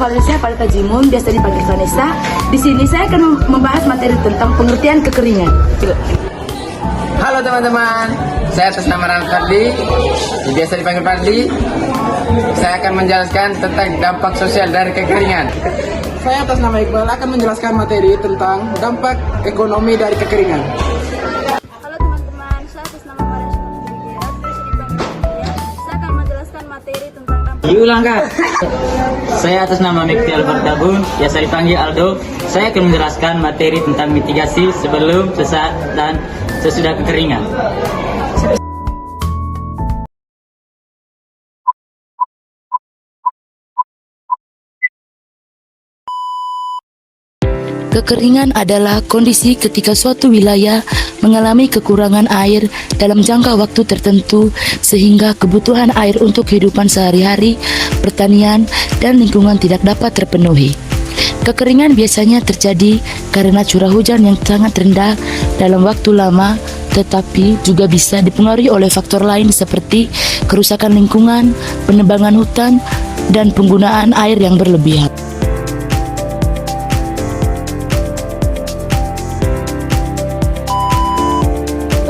Valencia pada Tajimun, biasa dipanggil Vanessa. Di sini saya akan membahas materi tentang pengertian kekeringan. Halo teman-teman, saya atas nama Rahmat Fadli, biasa dipanggil Fadli. Saya akan menjelaskan tentang dampak sosial dari kekeringan. Saya atas nama Iqbal akan menjelaskan materi tentang dampak ekonomi dari kekeringan. Halo teman-teman, saya atas nama Maria Sumardiya, biasa dipanggil Maria. Saya akan menjelaskan materi tentang dampak. Diulang kak. Saya atas nama Mekti Albertabun, biasa dipanggil Aldo. Saya akan menjelaskan materi tentang mitigasi sebelum, sesaat, dan sesudah kekeringan. Kekeringan adalah kondisi ketika suatu wilayah mengalami kekurangan air dalam jangka waktu tertentu sehingga kebutuhan air untuk kehidupan sehari-hari, pertanian, dan lingkungan tidak dapat terpenuhi. Kekeringan biasanya terjadi karena curah hujan yang sangat rendah dalam waktu lama, tetapi juga bisa dipengaruhi oleh faktor lain seperti kerusakan lingkungan, penebangan hutan, dan penggunaan air yang berlebihan.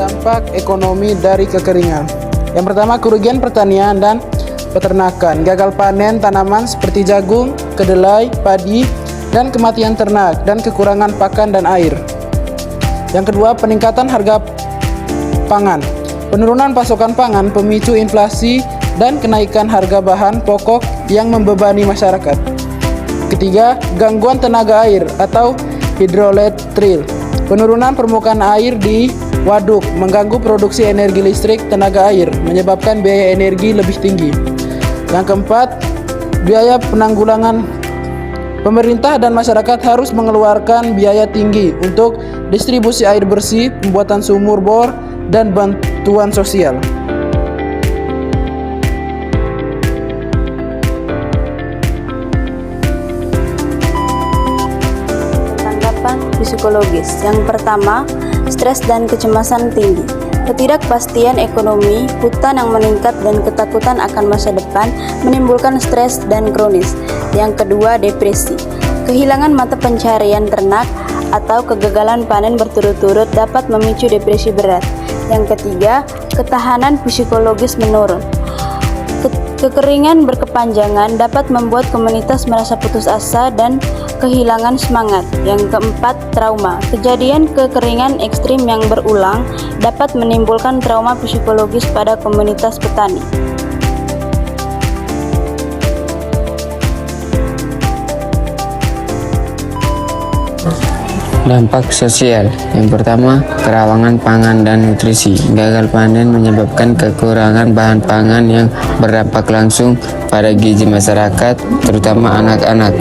Dampak ekonomi dari kekeringan. Yang pertama, kerugian pertanian dan peternakan, gagal panen tanaman seperti jagung, kedelai, padi, dan kematian ternak dan kekurangan pakan dan air. Yang kedua, peningkatan harga pangan, penurunan pasokan pangan pemicu inflasi dan kenaikan harga bahan pokok yang membebani masyarakat. Ketiga, gangguan tenaga air atau hidroelektrik, penurunan permukaan air di waduk mengganggu produksi energi listrik tenaga air, menyebabkan biaya energi lebih tinggi. Yang keempat, biaya penanggulangan. Pemerintah dan masyarakat harus mengeluarkan biaya tinggi untuk distribusi air bersih, pembuatan sumur bor, dan bantuan sosial. Dampak psikologis. Yang pertama, stres dan kecemasan tinggi. Ketidakpastian ekonomi, hutan yang meningkat, dan ketakutan akan masa depan menimbulkan stres dan kronis. Yang kedua, depresi. Kehilangan mata pencaharian ternak atau kegagalan panen berturut-turut dapat memicu depresi berat. Yang ketiga, ketahanan psikologis menurun. Kekeringan berkepanjangan dapat membuat komunitas merasa putus asa dan kehilangan semangat. Yang keempat, trauma. Kejadian kekeringan ekstrim yang berulang dapat menimbulkan trauma psikologis pada komunitas petani. Dampak sosial. Yang pertama, kerawanan pangan dan nutrisi. Gagal panen menyebabkan kekurangan bahan pangan yang berdampak langsung pada gizi masyarakat, terutama anak-anak.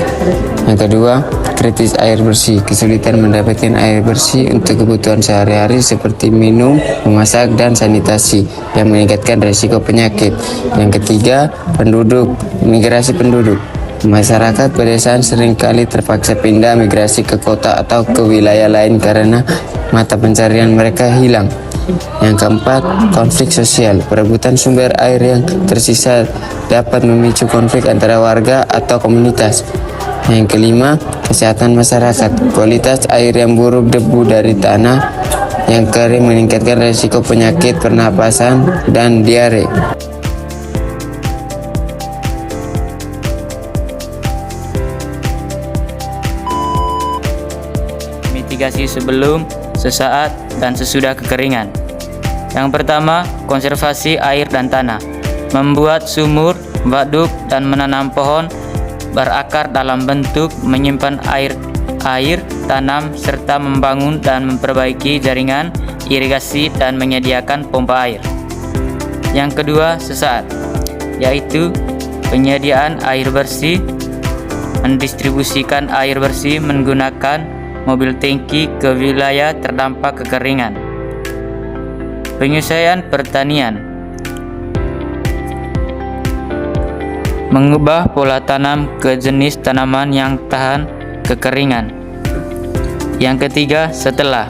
Yang kedua, kritis air bersih. Kesulitan mendapatkan air bersih untuk kebutuhan sehari-hari seperti minum, memasak, dan sanitasi yang meningkatkan risiko penyakit. Yang ketiga, migrasi penduduk. Masyarakat pedesaan seringkali terpaksa pindah migrasi ke kota atau ke wilayah lain karena mata pencarian mereka hilang. Yang keempat, konflik sosial. Perebutan sumber air yang tersisa dapat memicu konflik antara warga atau komunitas. Yang kelima, kesehatan masyarakat. Kualitas air yang buruk, debu dari tanah yang kering meningkatkan risiko penyakit pernapasan dan diare. Mitigasi sebelum, sesaat, dan sesudah kekeringan. Yang pertama, konservasi air dan tanah. Membuat sumur, waduk, dan menanam pohon berakar dalam bentuk menyimpan air tanam serta membangun dan memperbaiki jaringan irigasi dan menyediakan pompa air. Yang kedua, sesaat, yaitu penyediaan air bersih. Mendistribusikan air bersih menggunakan mobil tangki ke wilayah terdampak kekeringan. Penyelesaian pertanian. Mengubah pola tanam ke jenis tanaman yang tahan kekeringan. Yang ketiga, setelah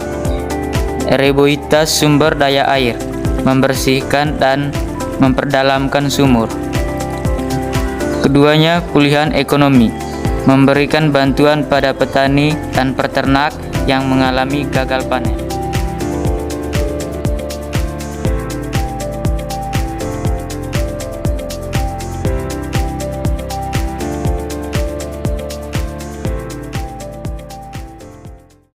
rehabilitasi sumber daya air, membersihkan dan memperdalamkan sumur. Keduanya, pemulihan ekonomi. memberikan bantuan pada petani dan peternak yang mengalami gagal panen.